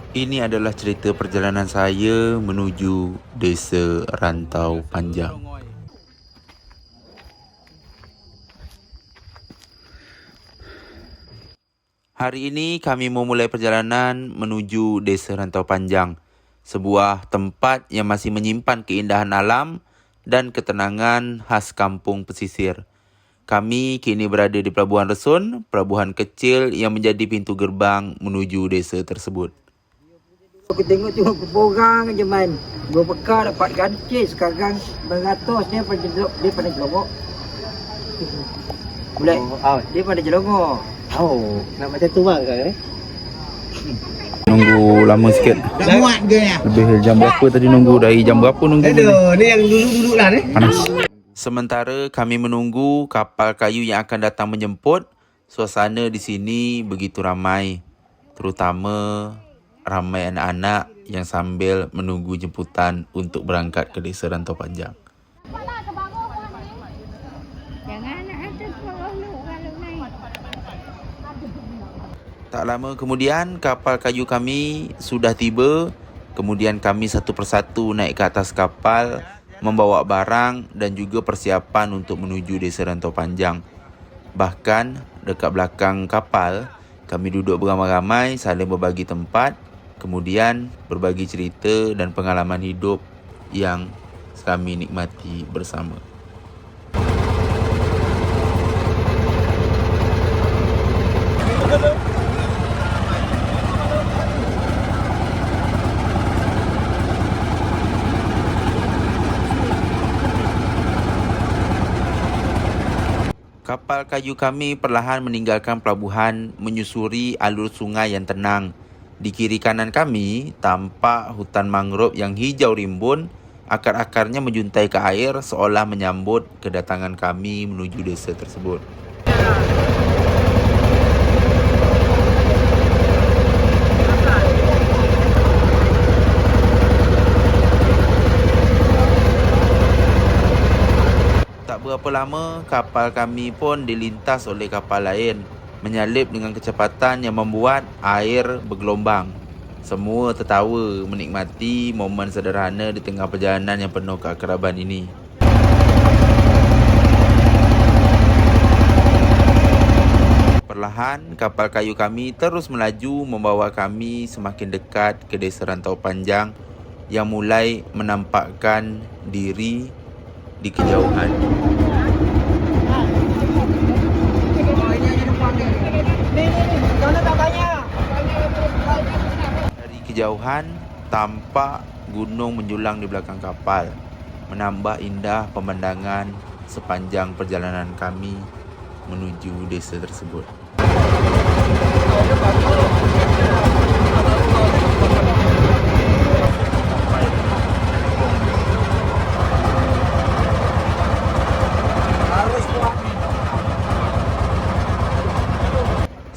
Ini adalah cerita perjalanan saya menuju Desa Rantau Panjang. Hari ini kami memulai perjalanan menuju Desa Rantau Panjang, sebuah tempat yang masih menyimpan keindahan alam dan ketenangan khas kampung pesisir. Kami kini berada di Pelabuhan Resun, pelabuhan kecil yang menjadi pintu gerbang menuju desa tersebut. Aku tengok cuma berborang je main. Dua bekal dapat gancis, sekarang beratus dia pada jelongok. Boleh? Dia pada jelongok. Nak macam tu bang kan? Nunggu lama sikit. Dah muat ke ya? Lebih jam berapa tadi nunggu? Dari jam berapa nunggu? Aduh, ni yang duduk-duduk lah ni. Panas. Sementara kami menunggu kapal kayu yang akan datang menjemput, suasana di sini begitu ramai. Terutama ramai anak-anak yang sambil menunggu jemputan untuk berangkat ke Desa Rantau Panjang. Jangan anak atas bawah lu kalau naik. Tak lama kemudian kapal kayu kami sudah tiba. Kemudian kami satu persatu naik ke atas kapal, membawa barang dan juga persiapan untuk menuju Desa Rantau Panjang. Bahkan dekat belakang kapal, kami duduk beramai-ramai saling berbagi tempat, kemudian berbagi cerita dan pengalaman hidup yang kami nikmati bersama. Kapal kayu kami perlahan meninggalkan pelabuhan menyusuri alur sungai yang tenang. Di kiri kanan kami tampak hutan mangrove yang hijau rimbun, akar-akarnya menjuntai ke air seolah menyambut kedatangan kami menuju desa tersebut. Tak berapa lama, kapal kami pun dilintas oleh kapal lain, menyalip dengan kecepatan yang membuat air bergelombang. Semua tertawa menikmati momen sederhana di tengah perjalanan yang penuh keakraban ini. Perlahan, kapal kayu kami terus melaju membawa kami semakin dekat ke Desa Rantau Panjang yang mulai menampakkan diri di kejauhan. Dari kejauhan, tampak gunung menjulang di belakang kapal, menambah indah pemandangan sepanjang perjalanan kami menuju desa tersebut.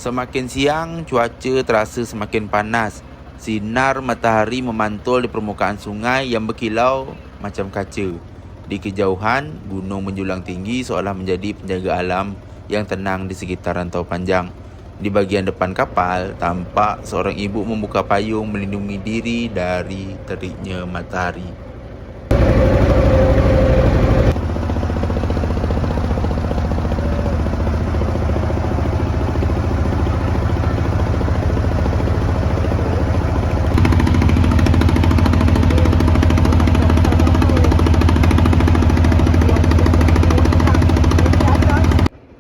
Semakin siang, cuaca terasa semakin panas. Sinar matahari memantul di permukaan sungai yang berkilau macam kaca. Di kejauhan, gunung menjulang tinggi seolah menjadi penjaga alam yang tenang di sekitar Rantau Panjang. Di bahagian depan kapal, tampak seorang ibu membuka payung melindungi diri dari teriknya matahari.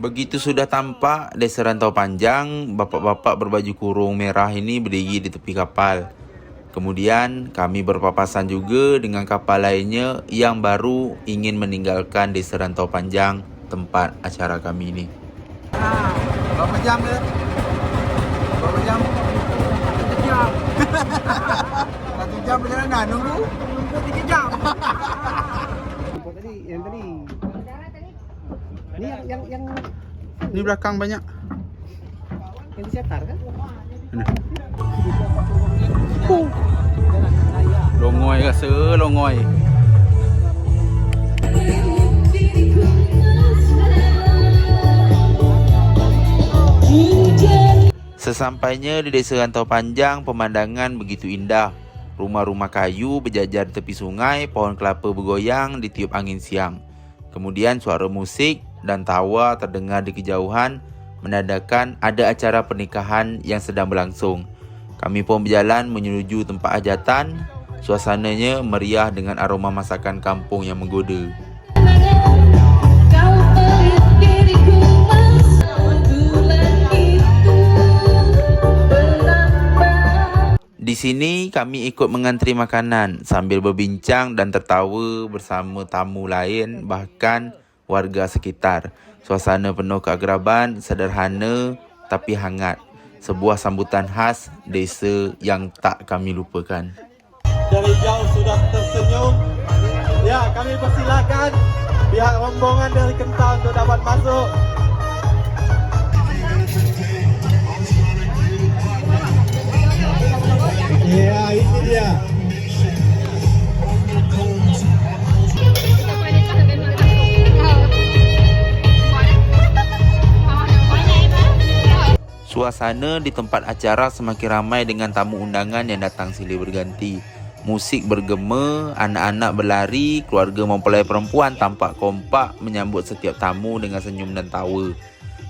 Begitu sudah tampak Desa Rantau Panjang, bapak-bapak berbaju kurung merah ini berdiri di tepi kapal. Kemudian kami berpapasan juga dengan kapal lainnya yang baru ingin meninggalkan Desa Rantau Panjang, tempat acara kami ini. Berapa jam ke? Berapa jam? 1 jam. 1 jam perjalanan nunggu? Nunggu 3 jam. Yang tadi. Ni yang Ini belakang banyak. yang disetar kan? Longoi rasa, longoi. Sesampainya di Desa Rantau Panjang, pemandangan begitu indah. Rumah-rumah kayu berjajar di tepi sungai, pohon kelapa bergoyang ditiup angin siang. Kemudian suara musik dan tawa terdengar di kejauhan, menandakan ada acara pernikahan yang sedang berlangsung. Kami pun berjalan menuju tempat hajatan. Suasananya meriah dengan aroma masakan kampung yang menggoda. Di sini kami ikut mengantri makanan sambil berbincang dan tertawa bersama tamu lain, bahkan warga sekitar. Suasana penuh keagraban, sederhana tapi hangat. Sebuah sambutan khas desa yang tak kami lupakan. Dari jauh sudah tersenyum. Ya, kami persilakan pihak rombongan dari Kental untuk dapat masuk. Ya, ini dia. Suasana di tempat acara semakin ramai dengan tamu undangan yang datang silih berganti. Musik bergema, anak-anak berlari, keluarga mempelai perempuan tampak kompak menyambut setiap tamu dengan senyum dan tawa.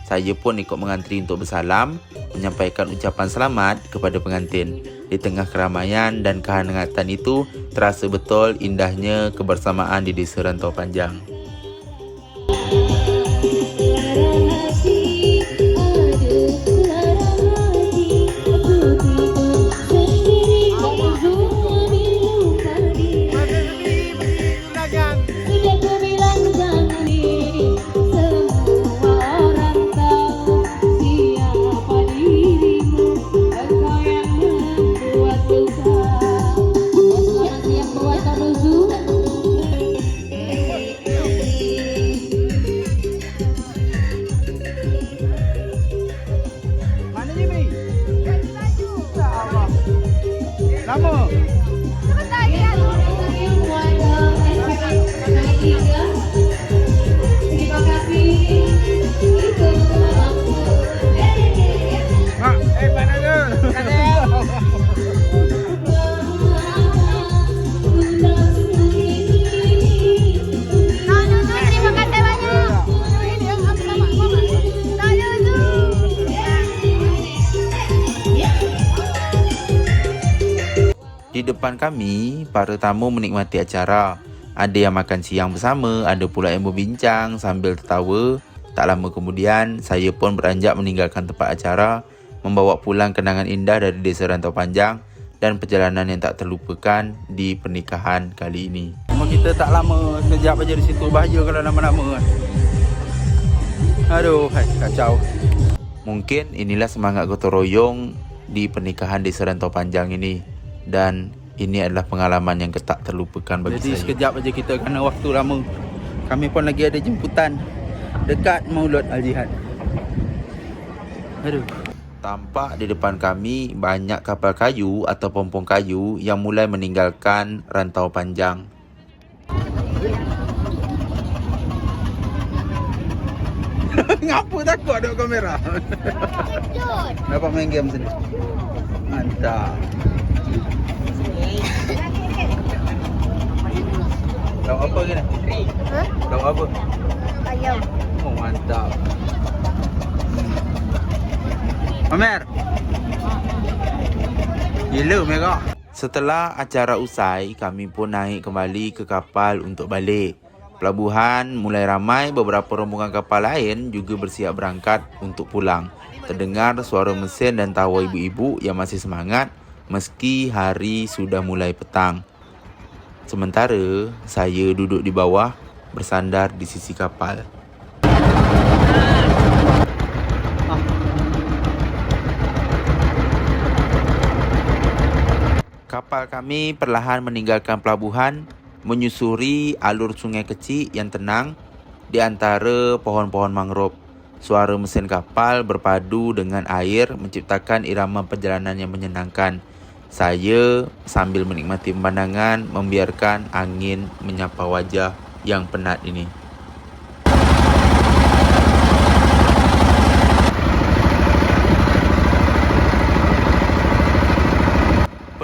Saya pun ikut mengantri untuk bersalam, menyampaikan ucapan selamat kepada pengantin. Di tengah keramaian dan kehangatan itu, terasa betul indahnya kebersamaan di Desa Rantau Panjang. Lama. Di depan kami, para tamu menikmati acara. Ada yang makan siang bersama, ada pula yang berbincang sambil tertawa. Tak lama kemudian, saya pun beranjak meninggalkan tempat acara, membawa pulang kenangan indah dari Desa Rantau Panjang dan perjalanan yang tak terlupakan di pernikahan kali ini. Cuma kita tak lama, sejak aja di situ bahaya kalau lama-lama kan. Aduh, kacau. Mungkin inilah semangat gotong royong di pernikahan Desa Rantau Panjang ini. Dan ini adalah pengalaman yang tak terlupakan bagi Jadi saya. sekejap aja kita kena waktu lama. Kami pun lagi ada jemputan dekat Maulud Al-Jihad. Aduh. Tampak di depan kami banyak kapal kayu atau pompong kayu yang mulai meninggalkan Rantau Panjang. Ngapa takut ada kamera? Dapat main game sini. Mantap. Lauk apa gini? Hah? Lauk apa? Ayam. Oh, mantap. Amer. Yellow merah. Setelah acara usai, kami pun naik kembali ke kapal untuk balik. Pelabuhan mulai ramai, beberapa rombongan kapal lain juga bersiap berangkat untuk pulang. Terdengar suara mesin dan tawa ibu-ibu yang masih semangat meski hari sudah mulai petang. Sementara saya duduk di bawah bersandar di sisi kapal. Kapal kami perlahan meninggalkan pelabuhan, menyusuri alur sungai kecil yang tenang di antara pohon-pohon mangrove. Suara mesin kapal berpadu dengan air menciptakan irama perjalanan yang menyenangkan. Saya sambil menikmati pemandangan, membiarkan angin menyapa wajah yang penat ini.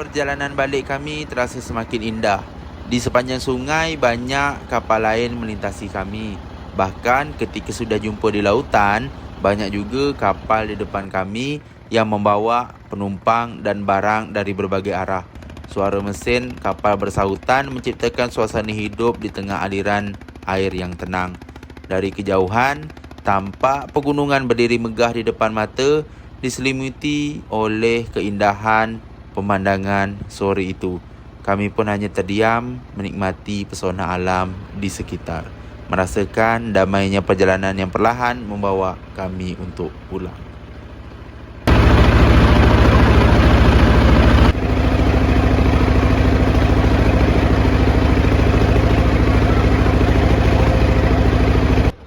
perjalanan balik kami terasa semakin indah. Di sepanjang sungai banyak kapal lain melintasi kami. Bahkan ketika sudah jumpa di lautan, banyak juga kapal di depan kami yang membawa penumpang dan barang dari berbagai arah. Suara mesin kapal bersahutan menciptakan suasana hidup di tengah aliran air yang tenang. Dari kejauhan, tampak pegunungan berdiri megah di depan mata, diselimuti oleh keindahan pemandangan sore itu. Kami pun hanya terdiam menikmati pesona alam di sekitar, merasakan damainya perjalanan yang perlahan membawa kami untuk pulang.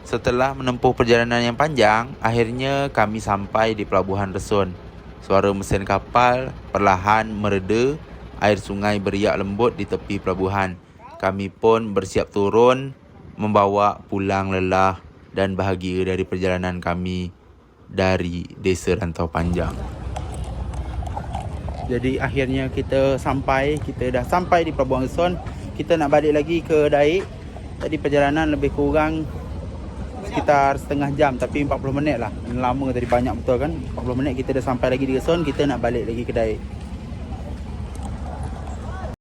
Setelah menempuh perjalanan yang panjang, akhirnya kami sampai di Pelabuhan Resun. Suara mesin kapal perlahan mereda, air sungai beriak lembut di tepi pelabuhan. Kami pun bersiap turun, membawa pulang lelah dan bahagia dari perjalanan kami dari Desa Rantau Panjang. Jadi akhirnya kita dah sampai di Pelabuhan Resun. Kita nak balik lagi ke Daik. Tadi perjalanan lebih kurang sekitar setengah jam, tapi 40 minit lah. Lama tadi, banyak betul kan. 40 minit kita dah sampai lagi di Resun, kita nak balik lagi ke Daik.